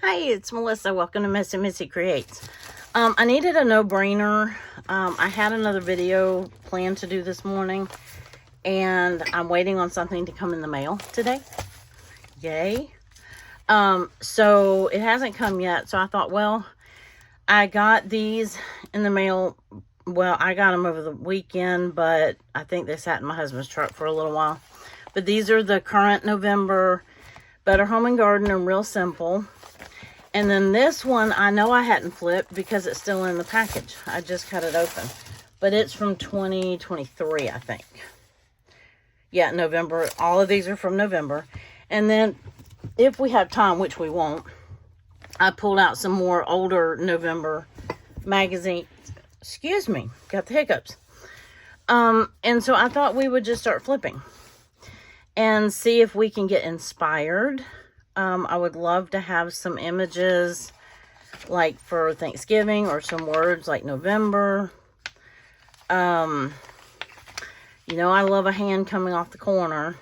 Hi, it's Melissa. Welcome to Missy Creates. I needed a no-brainer. I had another video planned to do this morning, and I'm waiting on something to come in the mail today. Yay. So it hasn't come yet, so I thought, well, I got these in the mail. Well, I got them over the weekend, but I think they sat in my husband's truck for a little while. But these are the current November Better Home and Garden and Real Simple. And then this one, I know I hadn't flipped because it's still in the package. I just cut it open. But it's from 2023, I think. Yeah, November. All of these are from November. And then, if we have time, which we won't, I pulled out some more older November magazine. Excuse me, got the hiccups. And so I thought we would just start flipping and see if we can get inspired. I would love to have some images like for Thanksgiving or some words like November. You know, I love a hand coming off the corner.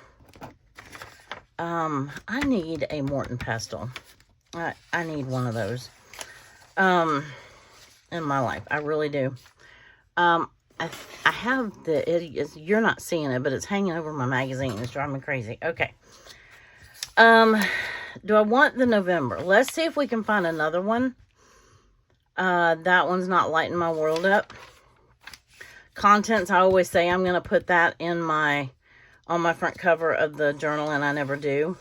I need a Morton pestle. I need one of those in my life. I really do. I have you're not seeing it, but it's hanging over my magazine. It's driving me crazy. Okay. Do I want the November? Let's see if we can find another one. That one's not lighting my world up. Contents, I always say I'm going to put that on my front cover of the journal, and I never do.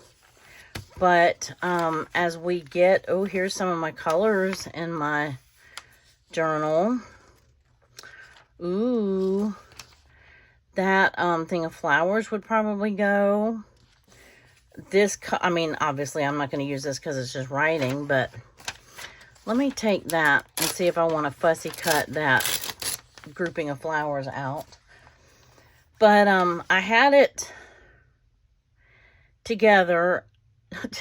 But as we get, oh, here's some of my colors in my journal. Ooh, that thing of flowers would probably go. This, I mean, obviously I'm not going to use this because it's just writing, but let me take that and see if I want to fussy cut that grouping of flowers out. But I had it together.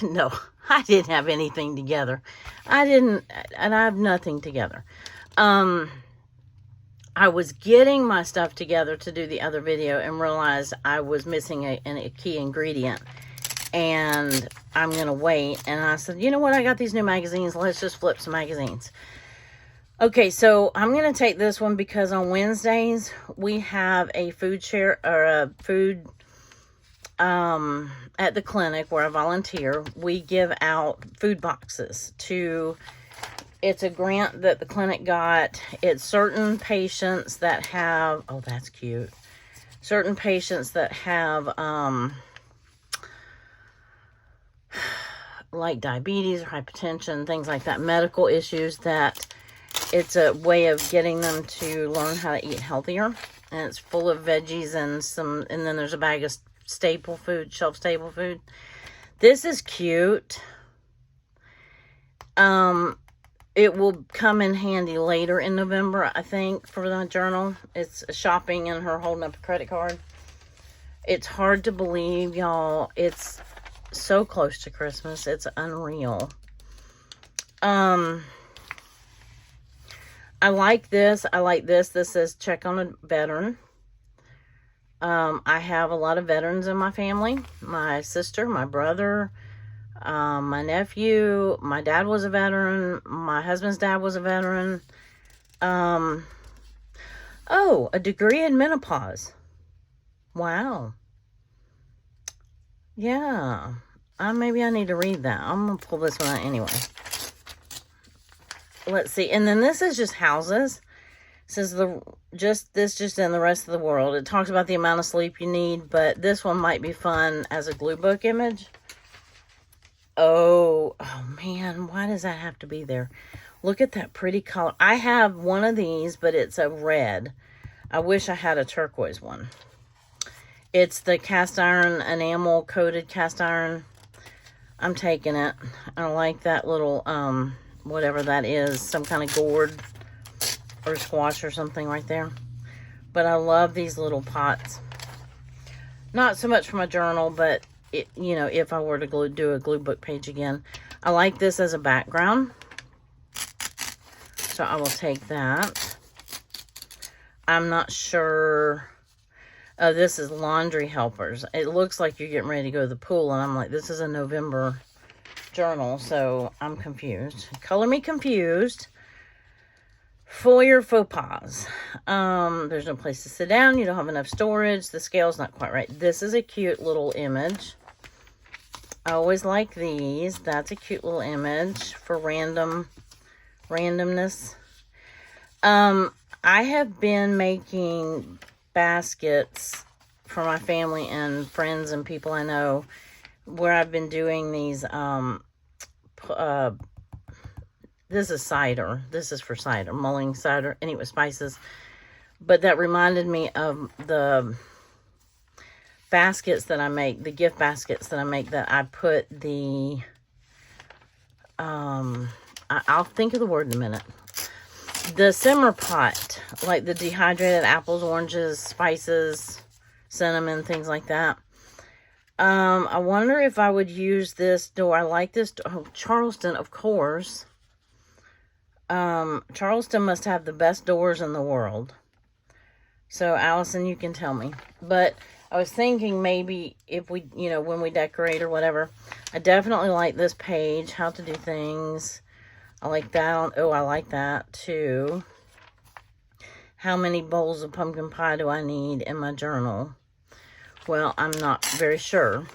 No, I didn't have anything together. And I have nothing together. I was getting my stuff together to do the other video and realized I was missing a key ingredient. And I'm going to wait. And I said, you know what? I got these new magazines. Let's just flip some magazines. Okay, so I'm going to take this one because on Wednesdays, we have a food share or a food at the clinic where I volunteer. We give out food boxes to, it's a grant that the clinic got. It's certain patients that have, oh, that's cute. Certain patients that have, like diabetes or hypertension, things like that, medical issues, that it's a way of getting them to learn how to eat healthier. And it's full of veggies and then there's a bag of staple food, shelf stable food. This is cute. It will come in handy later in November, I think, for the journal. It's shopping and her holding up a credit card. It's hard to believe, y'all. It's so close to Christmas. It's unreal. I like this. I like this. This says check on a veteran. I have a lot of veterans in my family. My sister, my brother, my nephew, my dad was a veteran. My husband's dad was a veteran. Oh, a degree in menopause. Wow. Yeah. Maybe I need to read that. I'm going to pull this one out anyway. Let's see. And then this is just houses. It says just in the rest of the world. It talks about the amount of sleep you need, but this one might be fun as a Gluebook image. Oh man, why does that have to be there? Look at that pretty color. I have one of these, but it's a red. I wish I had a turquoise one. It's the cast iron, enamel coated cast iron. I'm taking it. I like that little, whatever that is. Some kind of gourd or squash or something right there. But I love these little pots. Not so much for my journal, but, you know, if I were to do a Gluebook page again. I like this as a background. So I will take that. I'm not sure. Oh, this is laundry helpers. It looks like you're getting ready to go to the pool, and I'm like, this is a November journal, so I'm confused. Color me confused. Foyer faux pas. There's no place to sit down. You don't have enough storage. The scale's not quite right. This is a cute little image. I always like these. That's a cute little image for randomness. I have been making baskets for my family and friends and people I know, where I've been doing these, this is cider. This is for cider, mulling cider, anyway, spices. But that reminded me of the baskets that I make, the gift baskets that I make, that I put the, I'll think of the word in a minute. The simmer pot, like the dehydrated apples, oranges, spices, cinnamon, things like that. I wonder if I would use this door. I like this. Oh, Charleston, of course. Charleston must have the best doors in the world. So, Allison, you can tell me. But I was thinking maybe if we, you know, when we decorate or whatever, I definitely like this page, how to do things. I like that. Oh, I like that too. How many bowls of pumpkin pie do I need in my journal? Well, I'm not very sure.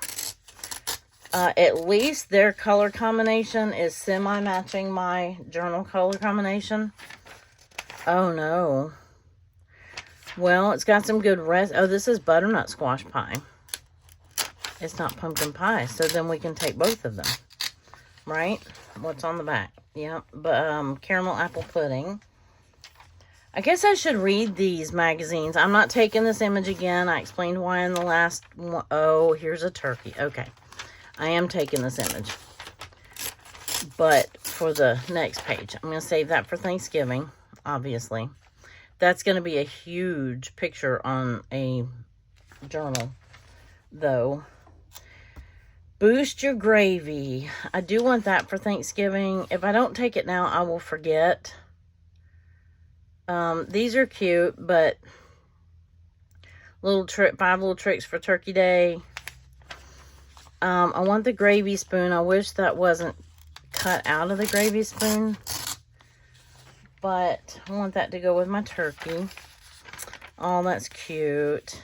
At least their color combination is semi-matching my journal color combination. Oh, no. Well, it's got some good oh, this is butternut squash pie. It's not pumpkin pie, so then we can take both of them. Right? What's on the back? Yep, but caramel apple pudding. I guess I should read these magazines. I'm not taking this image again. I explained why in the last one. Oh, here's a turkey. Okay. I am taking this image. But for the next page, I'm going to save that for Thanksgiving, obviously. That's going to be a huge picture on a journal, though. Boost your gravy. I do want that for Thanksgiving. If I don't take it now, I will forget. These are cute, but 5 little tricks for Turkey Day. I want the gravy spoon. I wish that wasn't cut out of the gravy spoon, but I want that to go with my turkey. Oh, that's cute.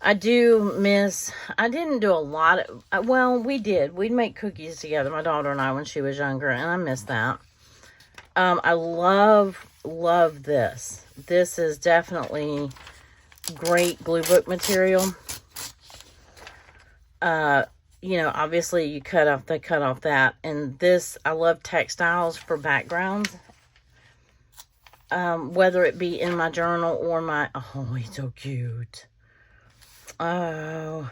I do miss, I didn't do a lot of, well, we did. We'd make cookies together, my daughter and I, when she was younger, and I miss that. I love this. This is definitely great Gluebook material. You know, obviously you they cut off that. And this, I love textiles for backgrounds. Whether it be in my journal or my, oh, he's so cute. Oh,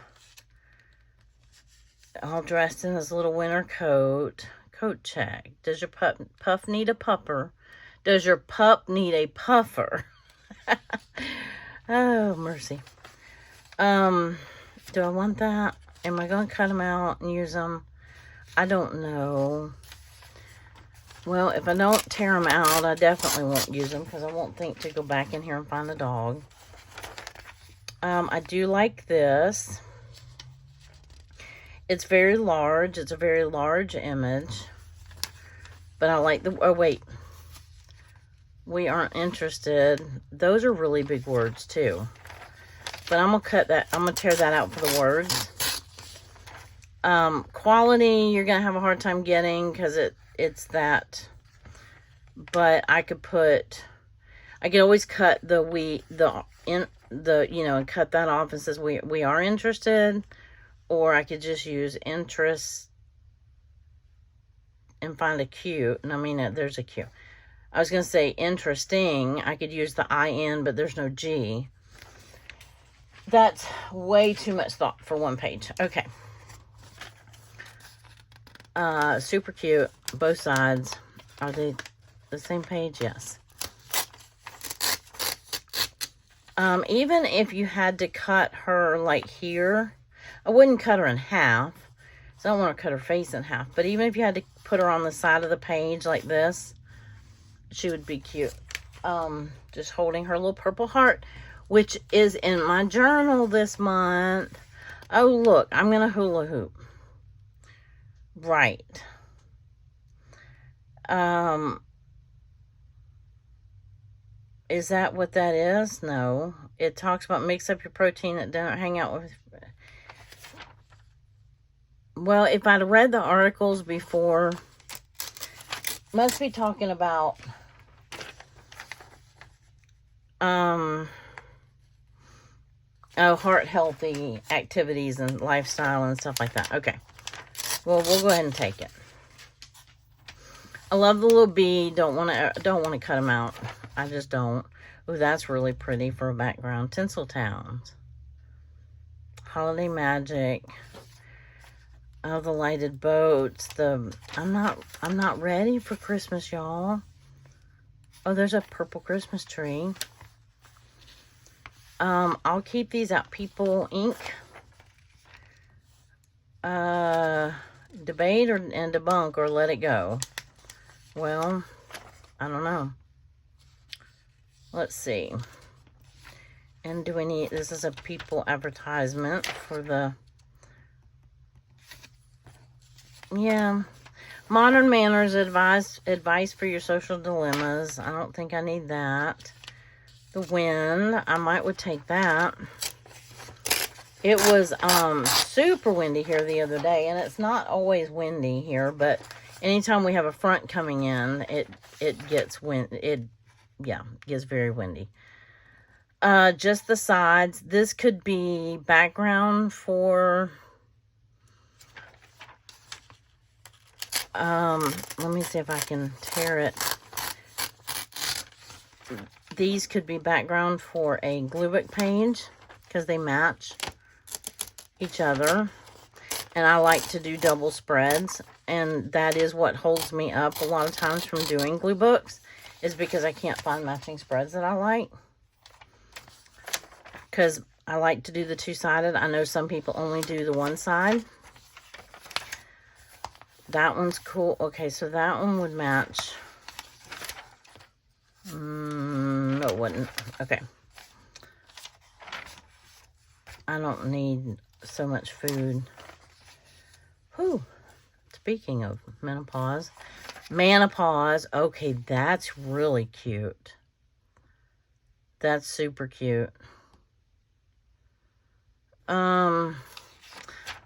all dressed in his little winter coat. Coat check. Does your puff need a pupper? Does your pup need a puffer? Oh, mercy. Do I want that? Am I going to cut them out and use them? I don't know. Well, if I don't tear them out, I definitely won't use them because I won't think to go back in here and find a dog. I do like this. It's very large. It's a very large image. But I like the, oh wait. We aren't interested. Those are really big words too. But I'm going to cut that. I'm going to tear that out for the words. Quality, you're going to have a hard time getting because it's that. But I could always cut and cut that off and says we are interested, or I could just use interest and find a Q, and I mean there's a Q. I was going to say interesting. I could use the IN, but there's no G. That's way too much thought for one page. Okay. Super cute. Both sides. Are they the same page? Yes. Even if you had to cut her like here, I wouldn't cut her in half. So I don't want to cut her face in half. But even if you had to put her on the side of the page like this, she would be cute. Just holding her little purple heart, which is in my journal this month. Oh, look, I'm going to hula hoop. Right. Is that what that is? No. It talks about mix up your protein that don't hang out with... Well, if I'd read the articles before, must be talking about heart healthy activities and lifestyle and stuff like that. Okay. Well, we'll go ahead and take it. I love the little bead. Don't want to cut them out. I just don't. Ooh, that's really pretty for a background. Tinseltowns. Holiday Magic. Oh, the lighted boats. I'm not ready for Christmas, y'all. Oh, there's a purple Christmas tree. I'll keep these at People Ink. Debate and debunk or let it go. Well, I don't know. Let's see. And do we need... This is a People advertisement for the... Yeah. Modern Manners advice for your social dilemmas. I don't think I need that. The Wind. I would take that. It was super windy here the other day, and it's not always windy here, but anytime we have a front coming in, it gets gets very windy. Just the sides. This could be background for let me see if I can tear it. These could be background for a Gluebook page because they match each other. And I like to do double spreads, and that is what holds me up a lot of times from doing glue books, is because I can't find matching spreads that I like. Because I like to do the two-sided. I know some people only do the one side. That one's cool. Okay, so that one would match. No, it wouldn't. Okay. I don't need so much food. Whew. Speaking of menopause. Okay, that's really cute. That's super cute. I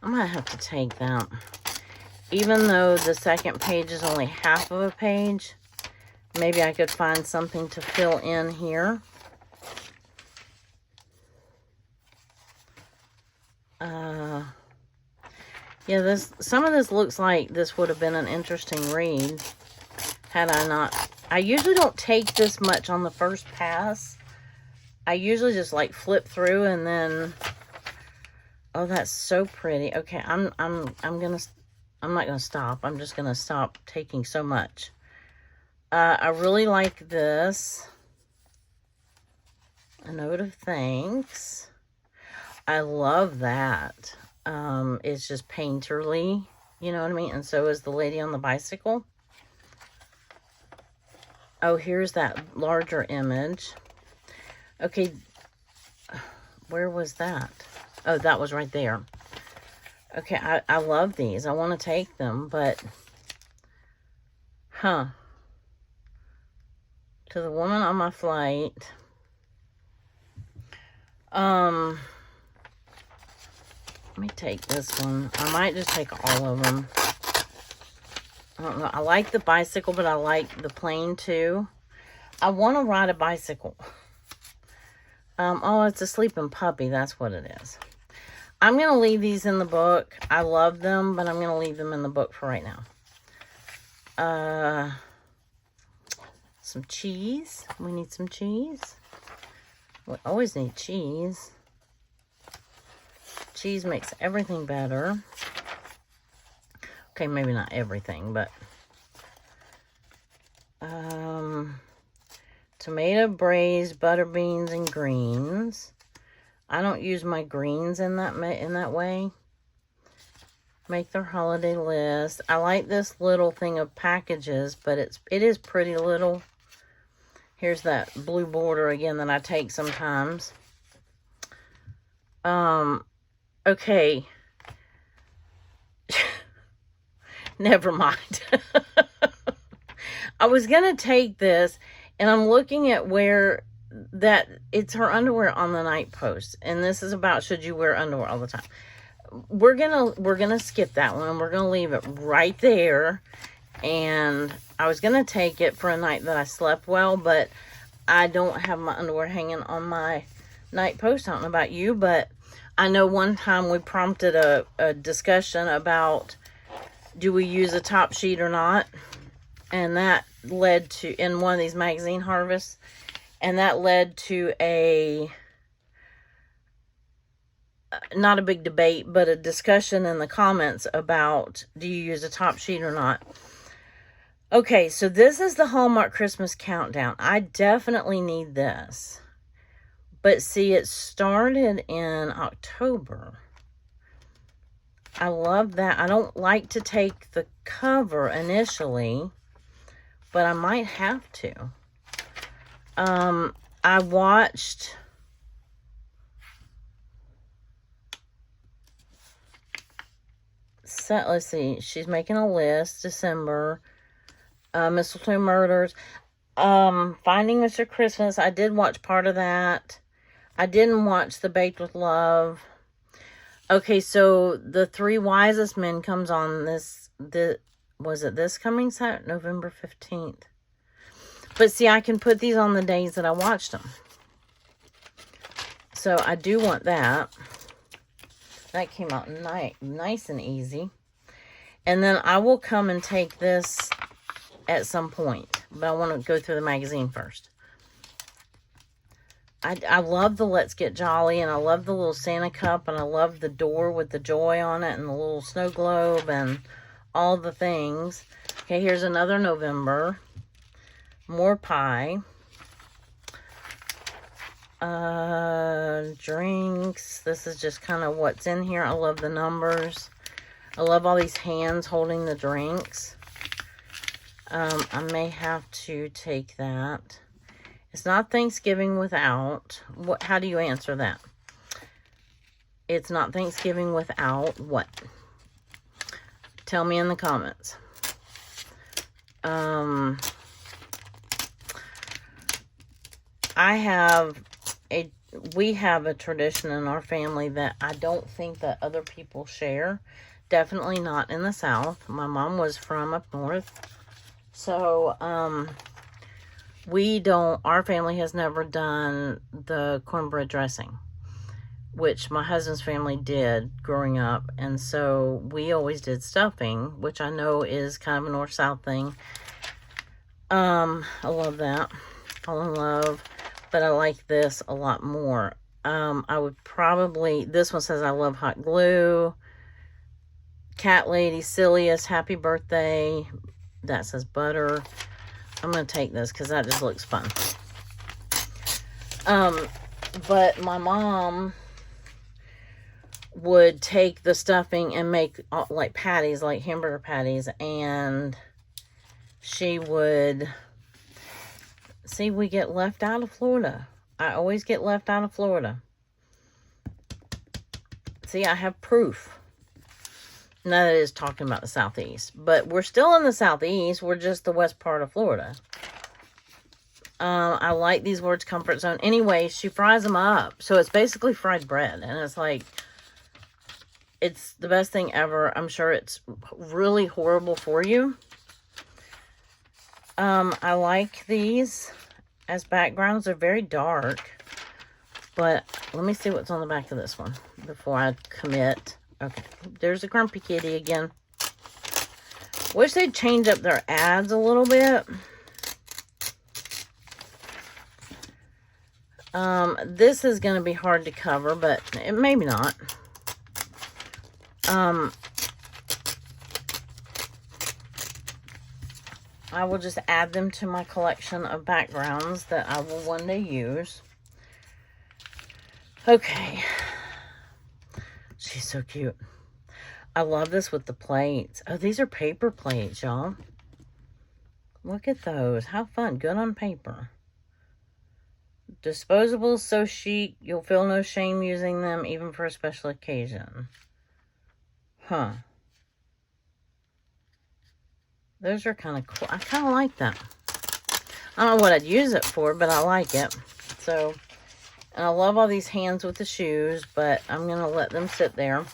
might have to take that. Even though the second page is only half of a page, maybe I could find something to fill in here. Yeah, some of this looks like this would have been an interesting read had I not. I usually don't take this much on the first pass. I usually just like flip through and then. Oh, that's so pretty. Okay, I'm not gonna stop. I'm just gonna stop taking so much. I really like this. A note of thanks. I love that. It's just painterly, you know what I mean? And so is the lady on the bicycle. Oh, here's that larger image. Okay, where was that? Oh, that was right there. Okay, I love these. I want to take them, but... To the woman on my flight. Let me take this one. I might just take all of them. I don't know. I like the bicycle, but I like the plane too. I want to ride a bicycle. Oh, it's a sleeping puppy. That's what it is. I'm going to leave these in the book. I love them, but I'm going to leave them in the book for right now. Some cheese. We need some cheese. We always need cheese. Cheese makes everything better. Okay, maybe not everything, but... tomato, braised, butter beans, and greens. I don't use my greens in that way. Make their holiday list. I like this little thing of packages, but it is pretty little. Here's that blue border again that I take sometimes. Okay. Never mind. I was going to take this, and I'm looking at where that it's her underwear on the night post. And this is about should you wear underwear all the time. We're gonna skip that one, and we're gonna leave it right there. And I was gonna take it for a night that I slept well, but I don't have my underwear hanging on my night post. I don't know about you, but I know one time we prompted a discussion about do we use a top sheet or not, and that led to, in one of these magazine harvests, and that led to a not a big debate, but a discussion in the comments about do you use a top sheet or not. Okay, so this is the Hallmark Christmas Countdown. I definitely need this. But see, it started in October. I love that. I don't like to take the cover initially, but I might have to. I watched... let's see, she's making a list. December, Mistletoe Murders, Finding Mr. Christmas. I did watch part of that. I didn't watch the Baked with Love. Okay, so the Three Wisest Men comes on was it this coming Saturday, November 15th? But see, I can put these on the days that I watched them. So I do want that. That came out nice and easy. And then I will come and take this at some point. But I want to go through the magazine first. I love the Let's Get Jolly. And I love the little Santa cup. And I love the door with the joy on it. And the little snow globe. And all the things. Okay, here's another November. More pie. Drinks. This is just kind of what's in here. I love the numbers. I love all these hands holding the drinks. I may have to take that. It's not Thanksgiving without. How do you answer that? It's not Thanksgiving without what? Tell me in the comments. We have a tradition in our family that I don't think that other people share. Definitely not in the South. My mom was from up north. So, our family has never done the cornbread dressing, which my husband's family did growing up. And so we always did stuffing, which I know is kind of a north-south thing. I love that. Fall in love. But I like this a lot more. I would probably... This one says, I love hot glue. Cat Lady, Silliest, Happy Birthday. That says butter. I'm going to take this because that just looks fun. But my mom would take the stuffing and make like patties, like hamburger patties. And she would... See, we get left out of Florida. I always get left out of Florida. See, I have proof. Now that is talking about the Southeast. But we're still in the Southeast. We're just the west part of Florida. I like these words, comfort zone. Anyway, she fries them up. So it's basically fried bread. And it's like, it's the best thing ever. I'm sure it's really horrible for you. I like these as backgrounds. They're very dark. But let me see what's on the back of this one before I commit. Okay, there's a grumpy kitty again. Wish they'd change up their ads a little bit. This is going to be hard to cover, but maybe not. I will just add them to my collection of backgrounds that I will one day use. Okay. She's so cute. I love this with the plates. Oh, these are paper plates, y'all. Look at those. How fun. Good on paper. Disposables, so chic. You'll feel no shame using them, even for a special occasion. Huh. Those are kind of cool. I kind of like that. I don't know what I'd use it for, but I like it. So, and I love all these hands with the shoes, but I'm going to let them sit there.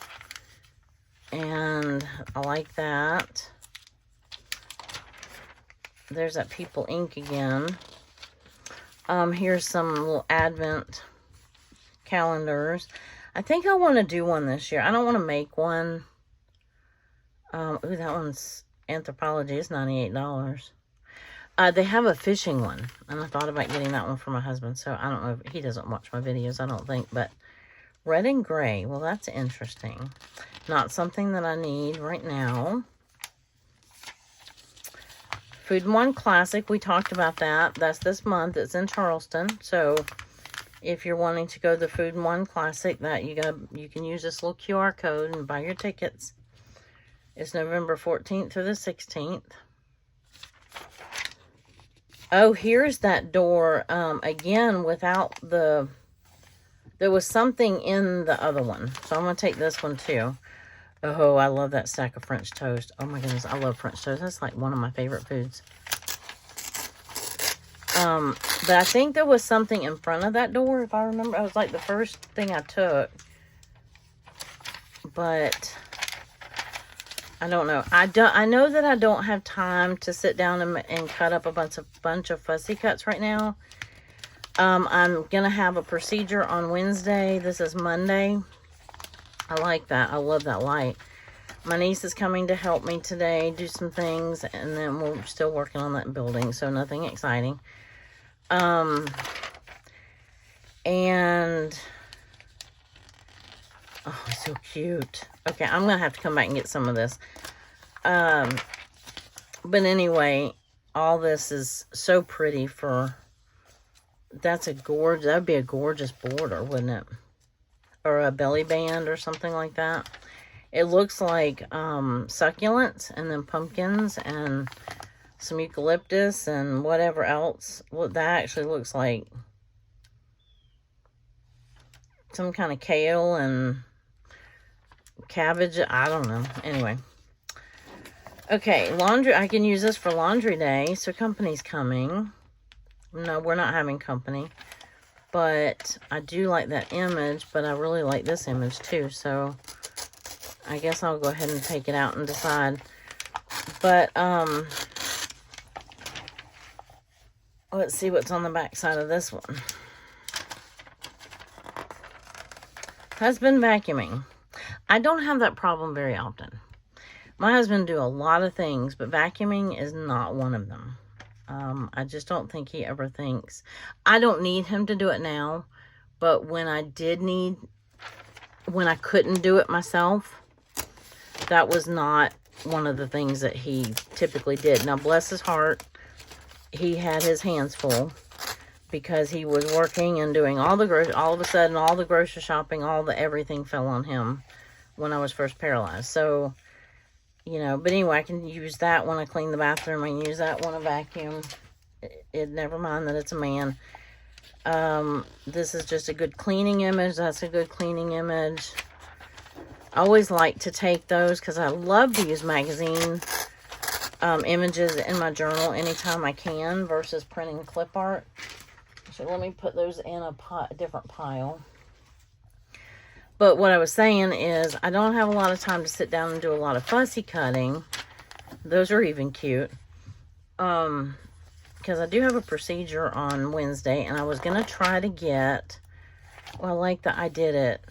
And I like that. There's that People ink again. Here's some little advent calendars. I think I want to do one this year. I don't want to make one. Ooh, that one's Anthropology. It's $98. They have a fishing one, and I thought about getting that one for my husband. So I don't know if he doesn't watch my videos, I don't think. But red and gray. Well, that's interesting. Not something that I need right now. Food and Wine Classic, we talked about that. That's this month. It's in Charleston. So if you're wanting to go to the Food and Wine Classic, that you can use this little QR code and buy your tickets. It's November 14th through the 16th. Oh, here's that door. Again, without the... There was something in the other one. So I'm going to take this one too. Oh, I love that stack of French toast. Oh my goodness, I love French toast. That's like one of my favorite foods. But I think there was something in front of that door, if I remember. It was like the first thing I took. But I don't know. I know that I don't have time to sit down and cut up a bunch of fussy cuts right now. I'm gonna have a procedure on Wednesday. This is Monday. I like that. I love that light. My niece is coming to help me today do some things, and then we're still working on that building, so nothing exciting. And oh, it's so cute. Okay, I'm gonna have to come back and get some of this. But anyway, all this is so pretty for... that'd be a gorgeous border, wouldn't it? Or a belly band or something like that. It looks like succulents and then pumpkins and some eucalyptus and whatever else. Well, that actually looks like some kind of kale and cabbage. I don't know. Anyway. Okay, laundry. I can use this for laundry day. So company's coming. No, we're not having company. But I do like that image, but I really like this image too. So I guess I'll go ahead and take it out and decide. But let's see what's on the back side of this one. Husband vacuuming. I don't have that problem very often. My husband do a lot of things, but vacuuming is not one of them. I just don't think he ever thinks. I don't need him to do it now, but when I couldn't do it myself, that was not one of the things that he typically did. Now, bless his heart, he had his hands full because he was working and doing all of a sudden, all the grocery shopping, everything fell on him when I was first paralyzed. So, you know, but anyway, I can use that when I clean the bathroom. I can use that when I vacuum. Never mind that it's a man. This is just a good cleaning image. That's a good cleaning image. I always like to take those because I love to use magazine images in my journal anytime I can versus printing clip art. So let me put those in a different pile. But what I was saying is I don't have a lot of time to sit down and do a lot of fussy cutting. Those are even cute. Because I do have a procedure on Wednesday, and I was going to try to get, well, I like that I did it.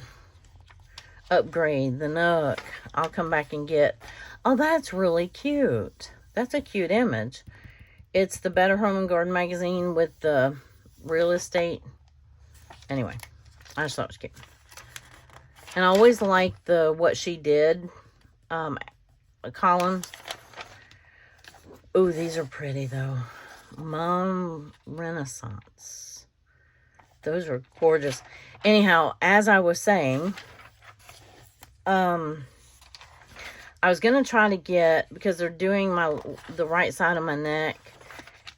Upgrade the Nook. I'll come back and get, oh, that's really cute. That's a cute image. It's the Better Home and Garden magazine with the real estate. Anyway, I just thought it was cute. And I always like the What She Did column. Oh, these are pretty though. Mom Renaissance. Those are gorgeous. Anyhow, as I was saying, I was going to try to get, because they're doing the right side of my neck,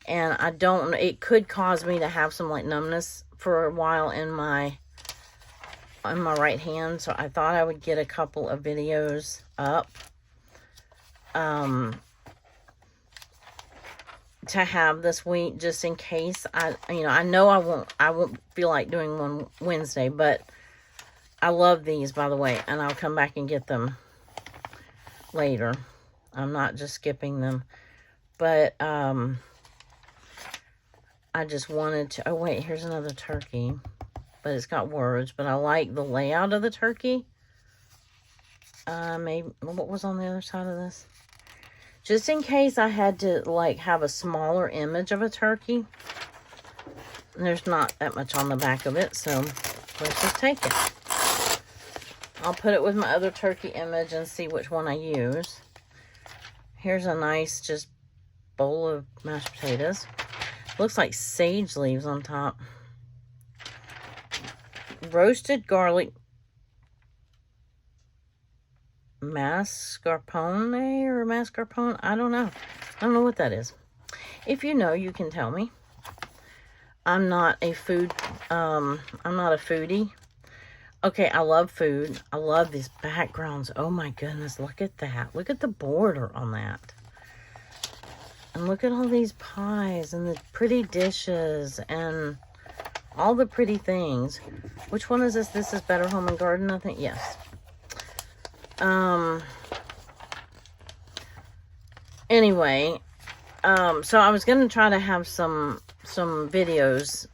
and I don't, it could cause me to have some like numbness for a while in my right hand, so I thought I would get a couple of videos up. to have this week, just in case. I know I won't feel like doing one Wednesday, but I love these, by the way, and I'll come back and get them later. I'm not just skipping them, but I just wanted to. Oh wait, here's another turkey, but it's got words. But I like the layout of the turkey. Maybe what was on the other side of this? Just in case I had to, like, have a smaller image of a turkey. And there's not that much on the back of it, so let's just take it. I'll put it with my other turkey image and see which one I use. Here's a nice, just bowl of mashed potatoes. Looks like sage leaves on top. Roasted garlic mascarpone or mascarpone. I don't know. I don't know what that is. If you know, you can tell me. I'm not a foodie. Okay, I love food. I love these backgrounds. Oh my goodness, look at that. Look at the border on that. And look at all these pies and the pretty dishes and all the pretty things. Which one is this? This is Better Home and Garden, I think. Yes. Anyway, so I was going to try to have some videos,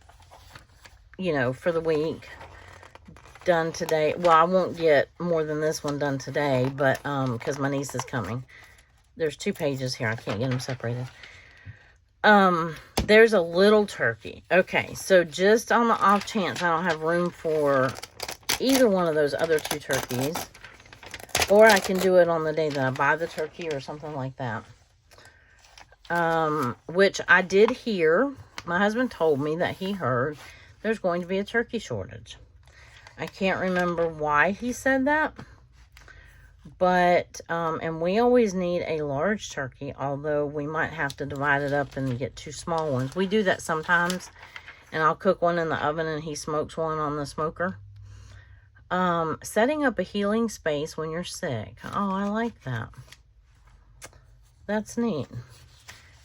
you know, for the week done today. Well, I won't get more than this one done today, but, because my niece is coming. There's 2 pages here. I can't get them separated. There's a little turkey. Okay, so just on the off chance I don't have room for either one of those other 2 turkeys, or I can do it on the day that I buy the turkey or something like that. Which I did hear. My husband told me that he heard there's going to be a turkey shortage. I can't remember why he said that. But, and we always need a large turkey, although we might have to divide it up and get 2 small ones. We do that sometimes, and I'll cook one in the oven and he smokes one on the smoker. Setting up a healing space when you're sick. Oh, I like that. That's neat.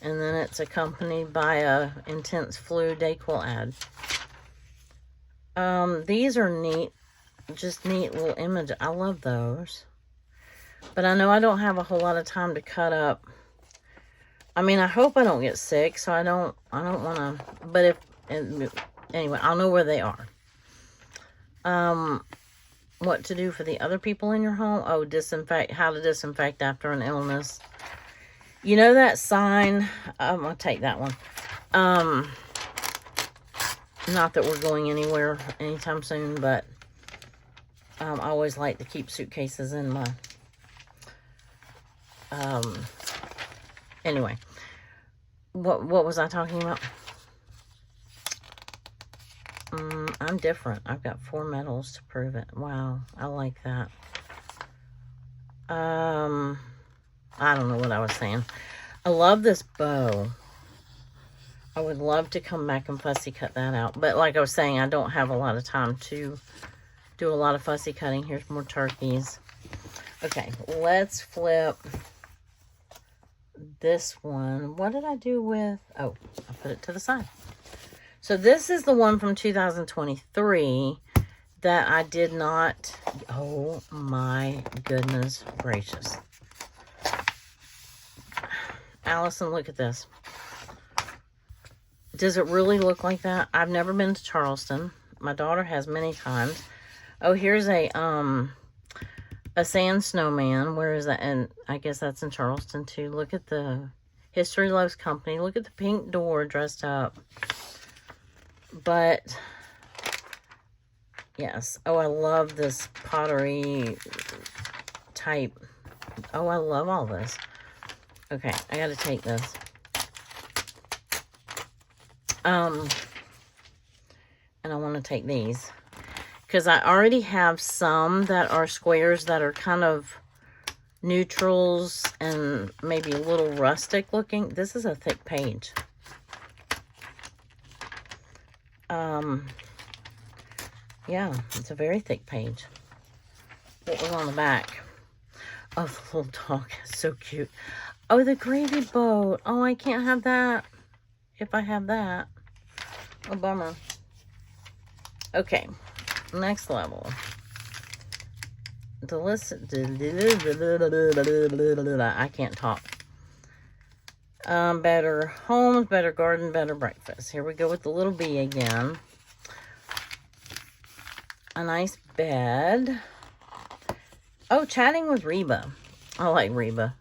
And then it's accompanied by a intense flu Dayquil ad. These are neat. Just neat little image. I love those. But I know I don't have a whole lot of time to cut up. I mean, I hope I don't get sick, so I don't want to, but anyway, I'll know where they are. What to do for the other people in your home? Oh, how to disinfect after an illness. You know that sign? I'm going to take that one. Not that we're going anywhere anytime soon, but I always like to keep suitcases in my... Anyway. What was I talking about? I'm different. I've got 4 medals to prove it. Wow, I like that. I don't know what I was saying. I love this bow. I would love to come back and fussy cut that out. But like I was saying, I don't have a lot of time to do a lot of fussy cutting. Here's more turkeys. Okay, let's flip this one. What did I do with... Oh, I put it to the side. So this is the one from 2023 that I did not... Oh my goodness gracious. Allison, look at this. Does it really look like that? I've never been to Charleston. My daughter has many times. Oh, here's a sand snowman. Where is that? And I guess that's in Charleston too. Look at the History Loves Company. Look at the pink door dressed up. But yes. Oh, I love this pottery type. Oh, I love all this. Okay, I gotta take this. And I want to take these. Because I already have some that are squares that are kind of neutrals and maybe a little rustic looking. This is a thick page. Yeah, it's a very thick page. What was on the back? Oh, the little dog is so cute. Oh, the gravy boat. Oh, I can't have that. if I have that. Oh, bummer. Okay, next level. I can't talk. Better homes, better garden, better breakfast. Here we go with the little bee again. A nice bed. Oh, chatting with Reba. I like Reba.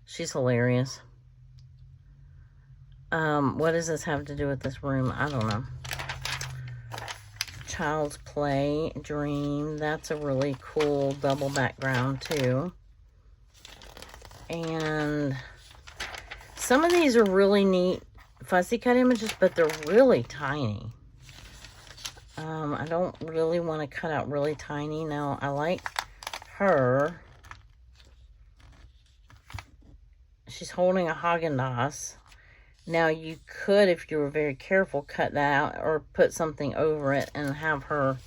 She's hilarious. What does this have to do with this room? I don't know. Child's play, dream. That's a really cool double background too. And some of these are really neat fussy cut images, but they're really tiny. I don't really want to cut out really tiny. Now, I like her. She's holding a Haagen-Dazs. Now, you could, if you were very careful, cut that out or put something over it and have her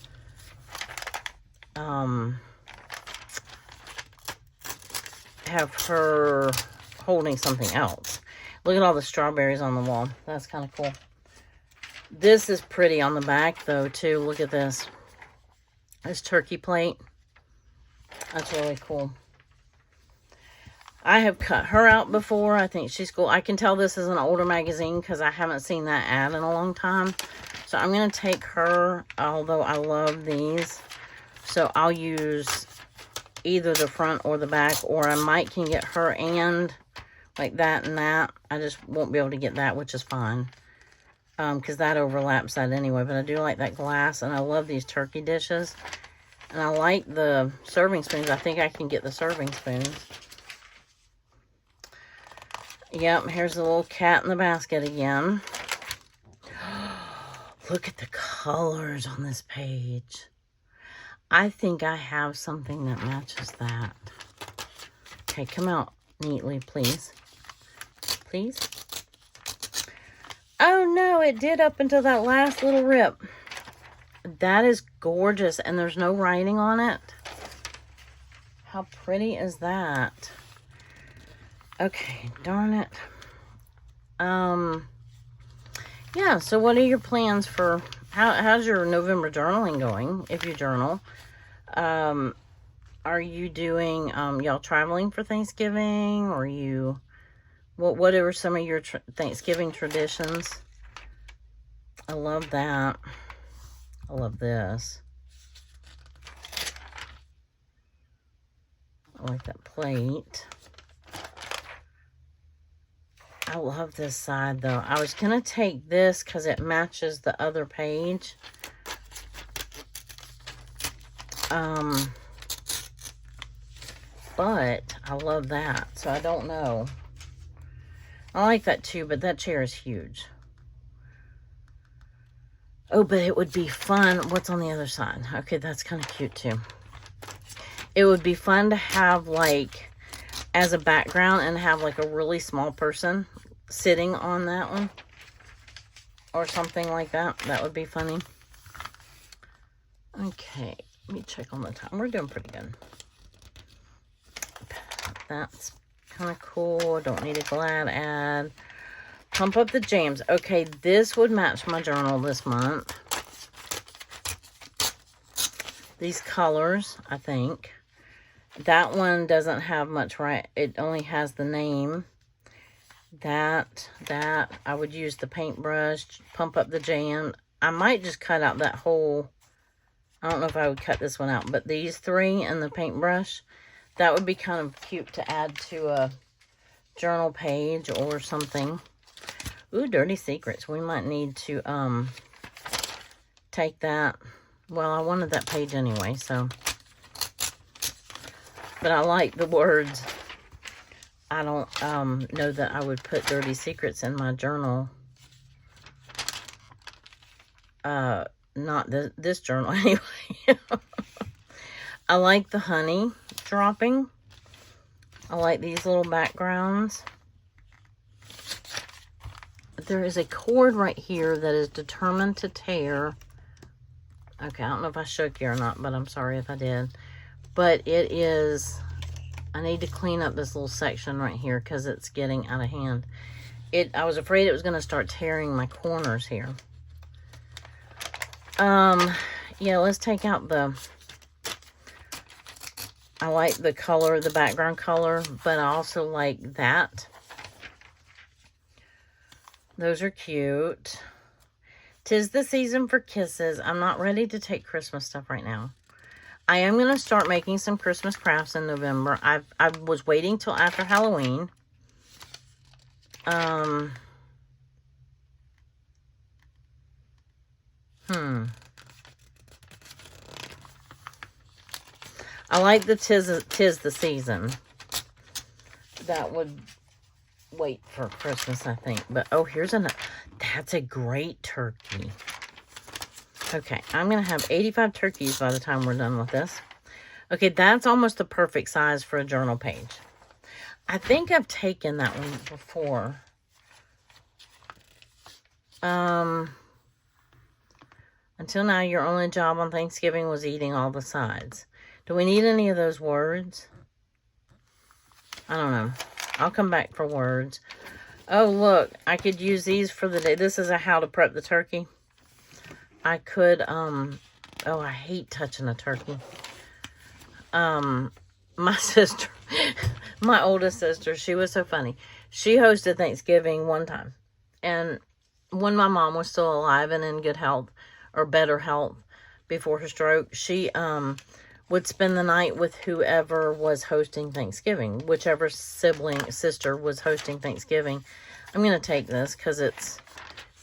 holding something else. Look at all the strawberries on the wall. That's kind of cool. This is pretty on the back, though, too. Look at this. This turkey plate. That's really cool. I have cut her out before. I think she's cool. I can tell this is an older magazine because I haven't seen that ad in a long time. So I'm going to take her, although I love these. So I'll use either the front or the back, or I can get her and like that and that. I just won't be able to get that, which is fine. Because that overlaps that anyway. But I do like that glass, and I love these turkey dishes. And I like the serving spoons. I think I can get the serving spoons. Yep, here's the little cat in the basket again. Look at the colors on this page. I think I have something that matches that. Okay, come out neatly, please. Please. Oh, no, it did up until that last little rip. That is gorgeous, and there's no writing on it. How pretty is that? Okay, darn it. Yeah, so what are your plans for, how's your November journaling going, if you journal? Are you doing, y'all traveling for Thanksgiving, or what are some of your Thanksgiving traditions? I love that. I love this. I like that plate. I love this side, though. I was going to take this because it matches the other page. But I love that, so I don't know. I like that too, but that chair is huge. Oh, but it would be fun. What's on the other side? Okay, that's kind of cute too. It would be fun to have, like, as a background and have, like, a really small person sitting on that one. Or something like that. That would be funny. Okay, let me check on the time. We're doing pretty good. That's kind of cool. Don't need a glad ad. Pump up the jams. Okay, this would match my journal this month. These colors, I think. That one doesn't have much, right? It only has the name. That, I would use the paintbrush, pump up the jam. I might just cut out that whole, I don't know if I would cut this one out, but these three and the paintbrush, that would be kind of cute to add to a journal page or something. Ooh, Dirty Secrets. We might need to take that. Well, I wanted that page anyway, so. But I like the words. I don't know that I would put Dirty Secrets in my journal. Not this journal anyway. I like the honey dropping. I like these little backgrounds. There is a cord right here that is determined to tear. Okay, I don't know if I shook you or not, but I'm sorry if I did. But it is, I need to clean up this little section right here because it's getting out of hand. I was afraid it was going to start tearing my corners here. Yeah, let's take out I like the color, the background color, but I also like that. Those are cute. 'Tis the season for kisses. I'm not ready to take Christmas stuff right now. I am going to start making some Christmas crafts in November. I was waiting till after Halloween. I like the tis the season. That would wait for Christmas, I think. But, oh, here's another. That's a great turkey. Okay, I'm going to have 85 turkeys by the time we're done with this. Okay, that's almost the perfect size for a journal page. I think I've taken that one before. Until now, your only job on Thanksgiving was eating all the sides. Do we need any of those words? I don't know. I'll come back for words. Oh, look. I could use these for the day. This is a how to prep the turkey. I could, oh, I hate touching a turkey. My sister, my oldest sister, she was so funny. She hosted Thanksgiving one time. And when my mom was still alive and in good health, or better health before her stroke, she, would spend the night with whoever was hosting Thanksgiving, whichever sister was hosting Thanksgiving. I'm going to take this because it's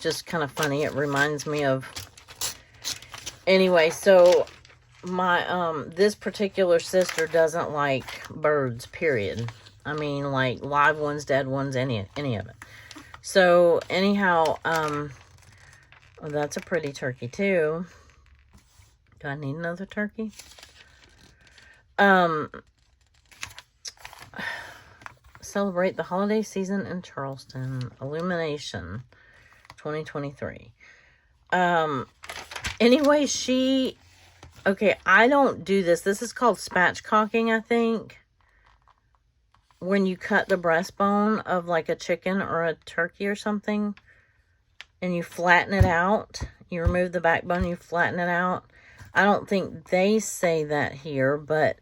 just kind of funny. It reminds me of, anyway, so my, this particular sister doesn't like birds, period. I mean, like live ones, dead ones, any of it. So anyhow, well, that's a pretty turkey too. Do I need another turkey? Celebrate the holiday season in Charleston. Illumination 2023. Anyway, okay, I don't do this. This is called spatchcocking, I think. When you cut the breastbone of like a chicken or a turkey or something, and you flatten it out. You remove the backbone, you flatten it out. I don't think they say that here, but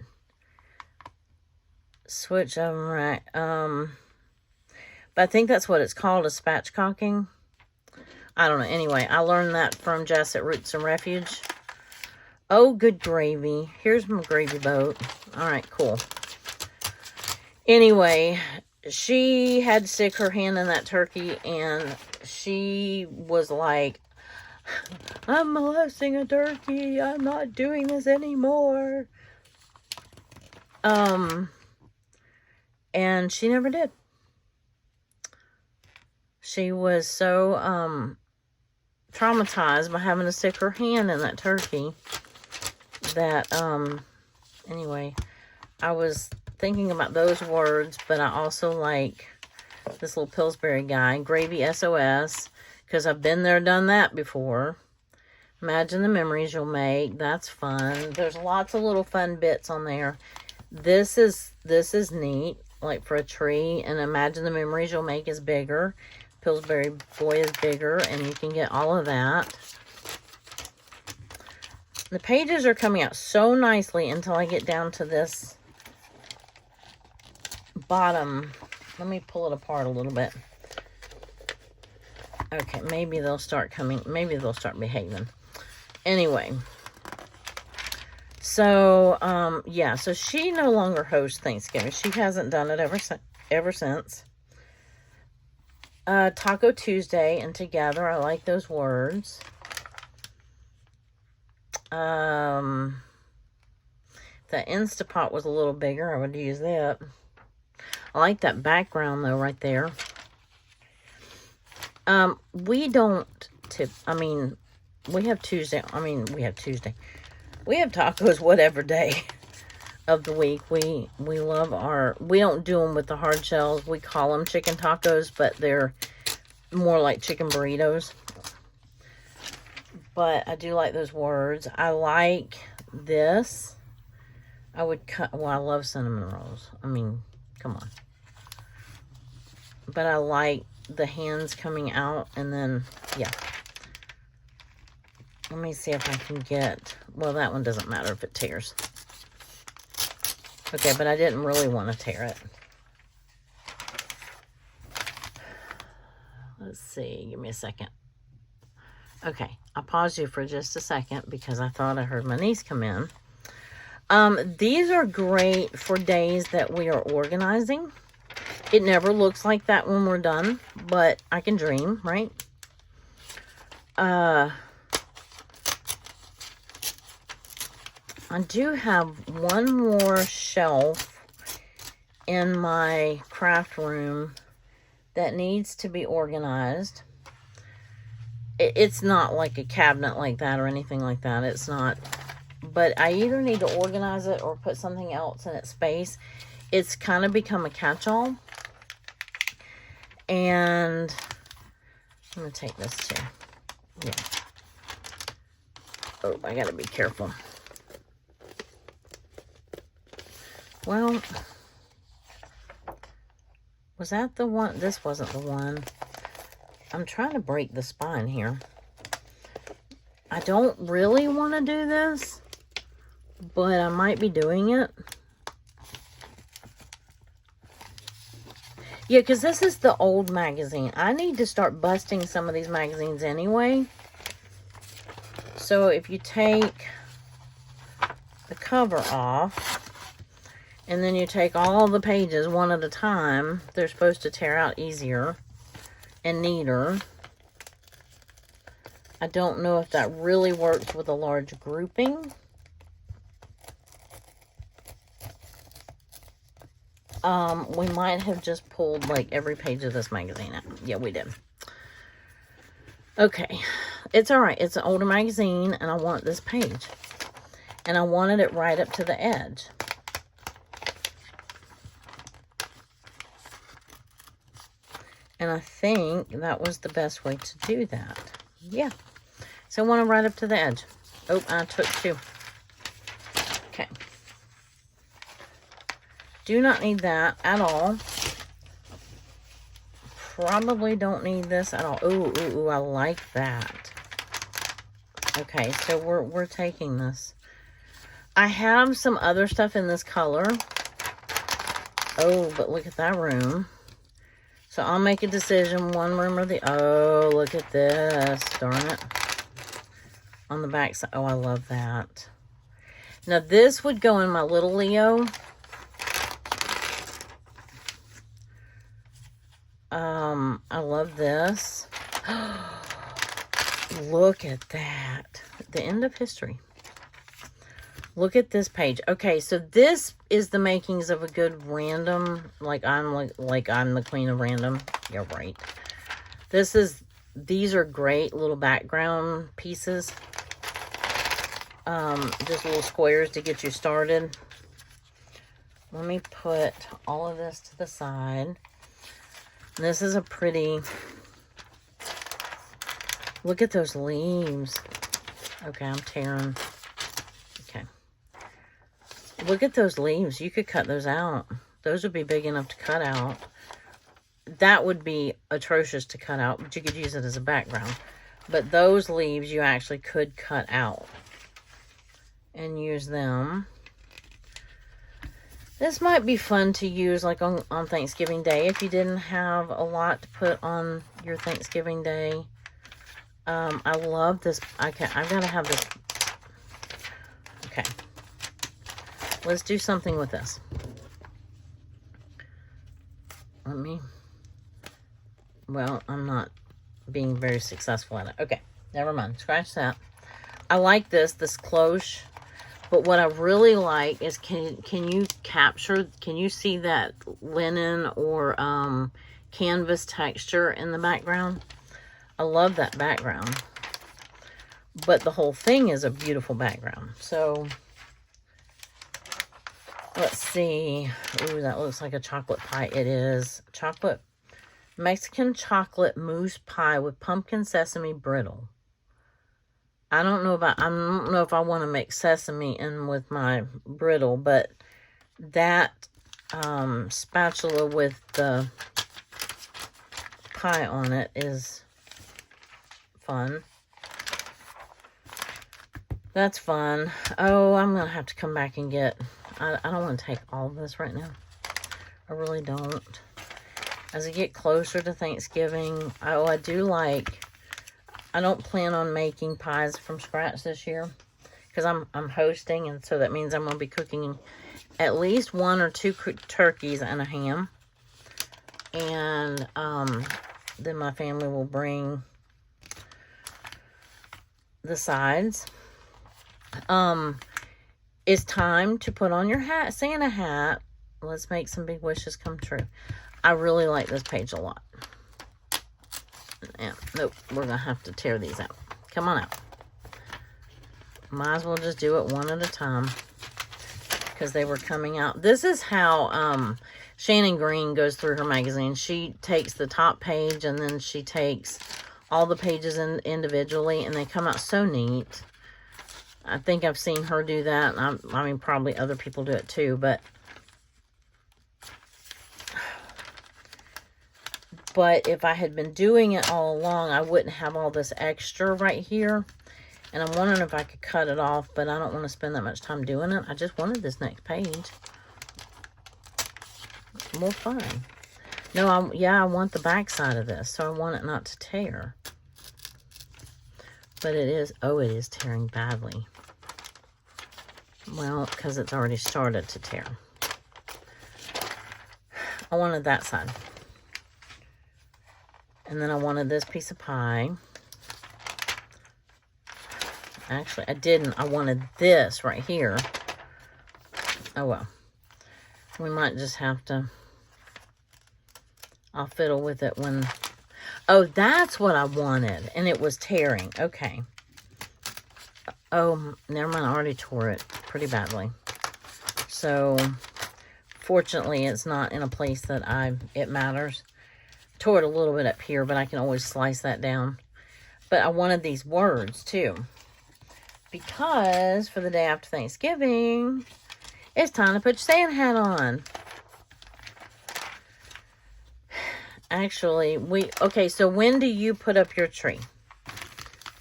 switch of them right. But I think that's what it's called, a spatchcocking. I don't know. Anyway, I learned that from Jess at Roots and Refuge. Oh, good gravy. Here's my gravy boat. All right, cool. Anyway, she had to stick her hand in that turkey, and she was like, I'm molesting a turkey. I'm not doing this anymore. And she never did. She was so, traumatized by having to stick her hand in that turkey that, anyway, I was thinking about those words, but I also like this little Pillsbury guy, Gravy SOS, because I've been there, done that before. Imagine the memories you'll make. That's fun. There's lots of little fun bits on there. This is neat, like for a tree. And imagine the memories you'll make is bigger. Pillsbury Boy is bigger, and you can get all of that. The pages are coming out so nicely until I get down to this bottom. Let me pull it apart a little bit. Okay, maybe they'll start coming. Maybe they'll start behaving. Anyway. So, yeah. So she no longer hosts Thanksgiving. She hasn't done it ever since. Taco Tuesday and together. I like those words. If the Instapot was a little bigger, I would use that. I like that background though right there. We don't tip, we have Tuesday. We have tacos whatever day of the week. We love we don't do them with the hard shells. We call them chicken tacos, but they're more like chicken burritos. But I do like those words. I like this. I would cut, well, I love cinnamon rolls. Come on. But I like the hands coming out, and then, yeah. Let me see if I can get, well, that one doesn't matter if it tears. Okay, but I didn't really want to tear it. Let's see, give me a second. Okay, I paused you for just a second because I thought I heard my niece come in. These are great for days that we are organizing. It never looks like that when we're done, but I can dream, right? I do have one more shelf in my craft room that needs to be organized. It's not like a cabinet like that or anything like that. It's not. But I either need to organize it or put something else in its space. It's kind of become a catch-all. And I'm going to take this too. Yeah. Oh, I got to be careful. Well, was that the one? This wasn't the one. I'm trying to break the spine here. I don't really want to do this, but I might be doing it. Yeah, because this is the old magazine. I need to start busting some of these magazines anyway. So if you take the cover off, and then you take all the pages one at a time, they're supposed to tear out easier and neater. I don't know if that really works with a large grouping. We might have just pulled like every page of this magazine out. Yeah, we did. Okay, it's all right. It's an older magazine, and I want this page. And I wanted it right up to the edge. And I think that was the best way to do that. Yeah. So I want to right up to the edge. Oh, I took two. Okay. Do not need that at all. Probably don't need this at all. Ooh, ooh, ooh, I like that. Okay, so we're taking this. I have some other stuff in this color. Oh, but look at that room. So I'll make a decision, one room or the... Oh, look at this. Darn it. On the back side. Oh, I love that. Now, this would go in my little Leo. I love this. Look at that. The end of history. Look at this page. Okay, so this is the makings of a good random, like I'm the queen of random. Yeah, right. These are great little background pieces. Just little squares to get you started. Let me put all of this to the side. This is a pretty, look at those leaves. Okay, I'm tearing. Okay. Look at those leaves. You could cut those out. Those would be big enough to cut out. That would be atrocious to cut out, but you could use it as a background. But those leaves you actually could cut out and use them. This might be fun to use like on Thanksgiving Day if you didn't have a lot to put on your Thanksgiving Day. I love this. I've got to have this. Okay. Let's do something with this. Well, I'm not being very successful at it. Okay, never mind. Scratch that. I like this cloche. But what I really like is, can you see that linen or canvas texture in the background? I love that background. But the whole thing is a beautiful background. So, let's see. Ooh, that looks like a chocolate pie. It is. Mexican chocolate mousse pie with pumpkin sesame brittle. I don't know if I want to make sesame in with my brittle, but that spatula with the pie on it is fun. That's fun. Oh, I'm going to have to come back and get... I don't want to take all of this right now. I really don't. As I get closer to Thanksgiving, I do like... I don't plan on making pies from scratch this year. Because I'm hosting, and so that means I'm going to be cooking at least 1 or 2 turkeys and a ham. And then my family will bring the sides. It's time to put on your hat, Santa hat. Let's make some big wishes come true. I really like this page a lot. Yeah, nope, we're gonna have to tear these out. Come on out. Might as well just do it one at a time because they were coming out. This is how Shannon Green goes through her magazine. She takes the top page and then she takes all the pages individually, and they come out so neat. I think I've seen her do that. I mean, probably other people do it too, but if I had been doing it all along, I wouldn't have all this extra right here. And I'm wondering if I could cut it off, but I don't want to spend that much time doing it. I just wanted this next page. More fun. No, I want the back side of this, so I want it not to tear. But it is, oh, it is tearing badly. Well, because it's already started to tear. I wanted that side. And then I wanted this piece of pie. Actually, I didn't. I wanted this right here. Oh, well. We might just have to... I'll fiddle with it when... Oh, that's what I wanted. And it was tearing. Okay. Oh, never mind. I already tore it pretty badly. So, fortunately, it's not in a place that it matters. Tore it a little bit up here, but I can always slice that down. But I wanted these words, too. Because for the day after Thanksgiving, it's time to put your Santa hat on. Actually, okay, so when do you put up your tree?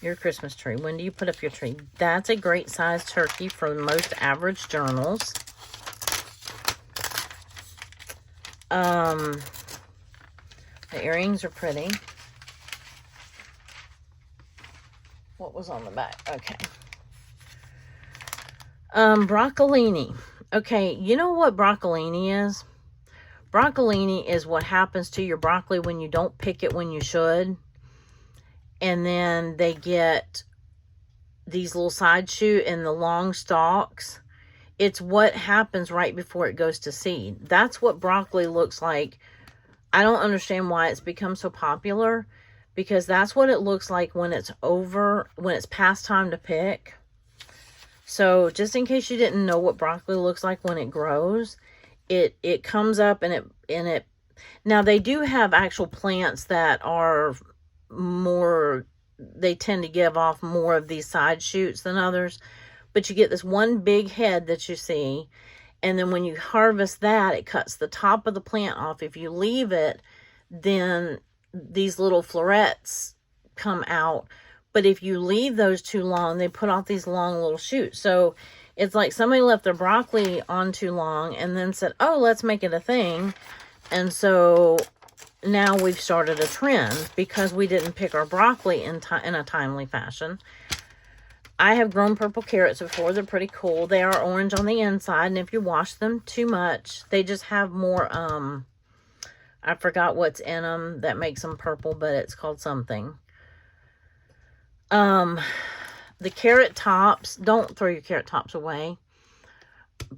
Your Christmas tree. When do you put up your tree? That's a great size turkey for most average journals. The earrings are pretty. What was on the back? Okay. Broccolini. Okay, you know what broccolini is? Broccolini is what happens to your broccoli when you don't pick it when you should. And then they get these little side shoot and the long stalks. It's what happens right before it goes to seed. That's what broccoli looks like. I don't understand why it's become so popular, because that's what it looks like when it's over, when it's past time to pick. So just in case you didn't know what broccoli looks like when it grows, it comes up and it now they do have actual plants that are more, they tend to give off more of these side shoots than others, but you get this one big head that you see, and then when you harvest that, it cuts the top of the plant off. If you leave it, then these little florets come out. But if you leave those too long, they put off these long little shoots. So it's like somebody left their broccoli on too long and then said, oh, let's make it a thing. And so now we've started a trend because we didn't pick our broccoli in a timely fashion. I have grown purple carrots before. They're pretty cool. They are orange on the inside, and if you wash them too much, they just have more, I forgot what's in them that makes them purple, but it's called something. The carrot tops, don't throw your carrot tops away.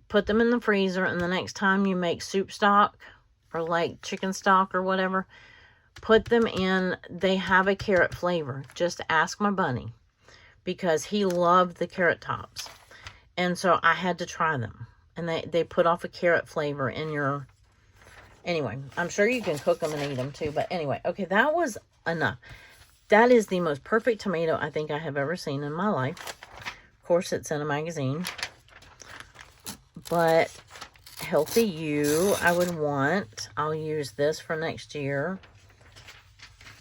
Put them in the freezer, and the next time you make soup stock, or like chicken stock or whatever, put them in. They have a carrot flavor. Just ask my bunny, because he loved the carrot tops. And so I had to try them. And they put off a carrot flavor in your... Anyway, I'm sure you can cook them and eat them too. But anyway, okay, that was enough. That is the most perfect tomato I think I have ever seen in my life. Of course, it's in a magazine. But Healthy You, I would want. I'll use this for next year.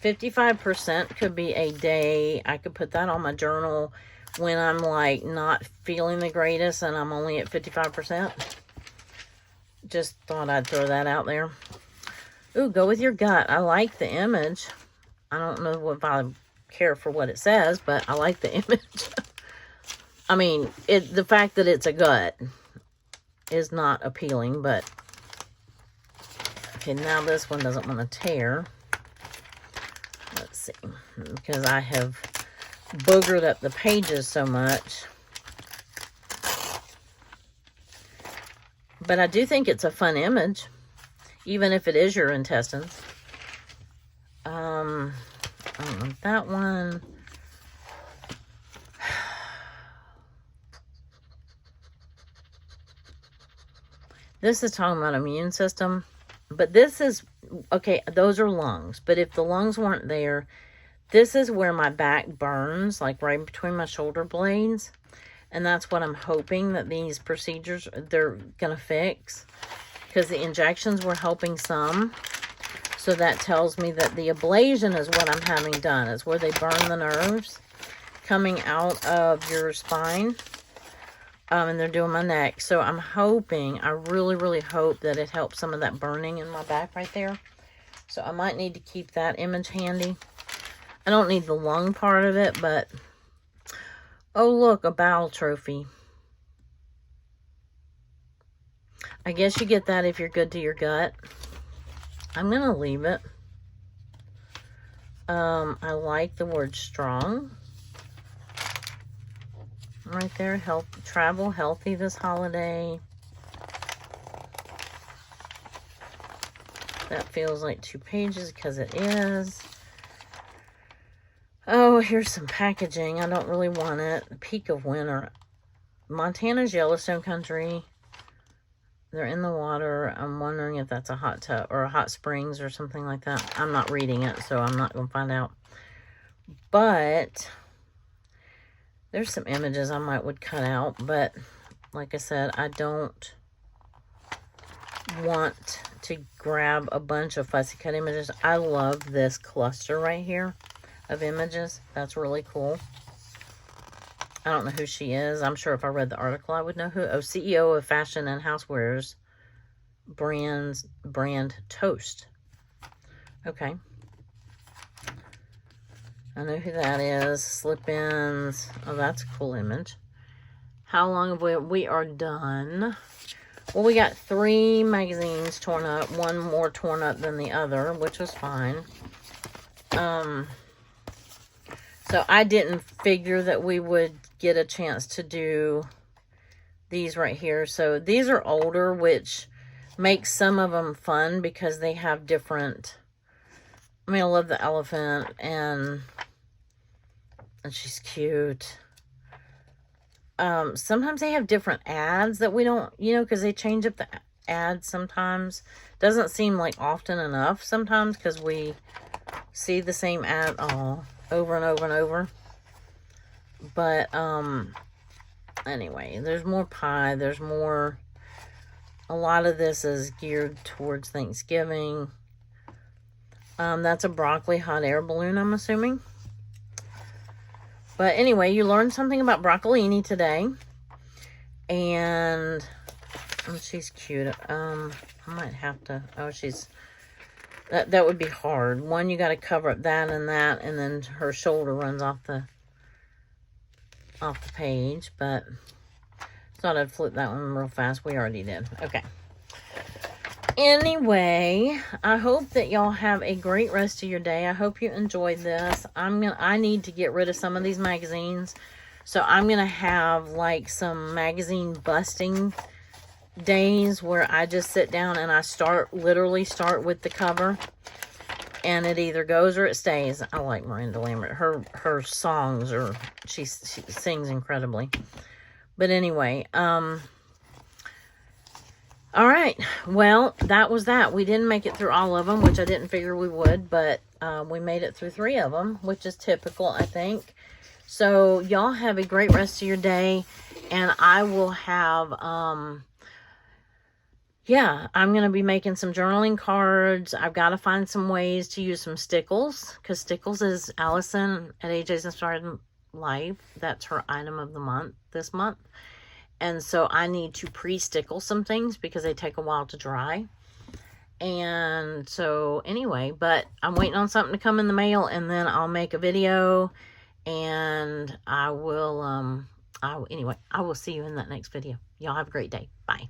55% could be a day. I could put that on my journal when I'm like not feeling the greatest and I'm only at 55%. Just thought I'd throw that out there. Ooh, go with your gut. I like the image. I don't know if I care for what it says, but I like the image. I mean, the fact that it's a gut is not appealing, but okay, now this one doesn't want to tear. Let's see, because I have boogered up the pages so much. But I do think it's a fun image, even if it is your intestines. I don't want that one. This is talking about immune system, but this is, okay, those are lungs. But if the lungs weren't there, this is where my back burns, like right between my shoulder blades. And that's what I'm hoping that these procedures, they're going to fix. Because the injections were helping some. So that tells me that the ablation is what I'm having done. It's where they burn the nerves coming out of your spine. And they're doing my neck. So I'm hoping, I really, really hope that it helps some of that burning in my back right there. So I might need to keep that image handy. I don't need the lung part of it, but... oh, look, a bowel trophy. I guess you get that if you're good to your gut. I'm going to leave it. I like the word strong. Right there, travel healthy this holiday. That feels like 2 pages because it is. Oh, here's some packaging. I don't really want it. The peak of winter. Montana's Yellowstone country. They're in the water. I'm wondering if that's a hot tub or a hot springs or something like that. I'm not reading it, so I'm not going to find out. But there's some images I would cut out. But like I said, I don't want to grab a bunch of fussy cut images. I love this cluster right here of images. That's really cool. I don't know who she is. I'm sure if I read the article, I would know who. Oh, CEO of Fashion and Housewares brand Toast. Okay. I know who that is. Slip-ins. Oh, that's a cool image. How long have we are done. Well, we got 3 magazines torn up. One more torn up than the other, which was fine. So I didn't figure that we would get a chance to do these right here. So these are older, which makes some of them fun because they have different... I mean, I love the elephant, and she's cute. Sometimes they have different ads that we don't, because they change up the ads sometimes. Doesn't seem like often enough sometimes because we see the same ad over and over and over. But, anyway, there's more pie. There's more... A lot of this is geared towards Thanksgiving. That's a broccoli hot air balloon, I'm assuming. But anyway, you learned something about broccolini today. And she's cute. I might have to... Oh, she's... That would be hard. One, you got to cover up that, and then her shoulder runs off the page. But thought I'd flip that one real fast. We already did. Okay. Anyway, I hope that y'all have a great rest of your day. I hope you enjoyed this. I need to get rid of some of these magazines. So I'm going to have like some magazine busting days where I just sit down and I literally start with the cover. And it either goes or it stays. I like Miranda Lambert. Her songs she sings incredibly. But anyway, all right, well, that was that. We didn't make it through all of them, which I didn't figure we would, but we made it through 3 of them, which is typical, I think. So y'all have a great rest of your day, and I will have yeah, I'm going to be making some journaling cards. I've got to find some ways to use some stickles, because stickles is Allison at AJ's Inspired Life. That's her item of the month this month. And so I need to pre-stickle some things because they take a while to dry. And so anyway, but I'm waiting on something to come in the mail, and then I'll make a video, and I will, anyway, I will see you in that next video. Y'all have a great day. Bye.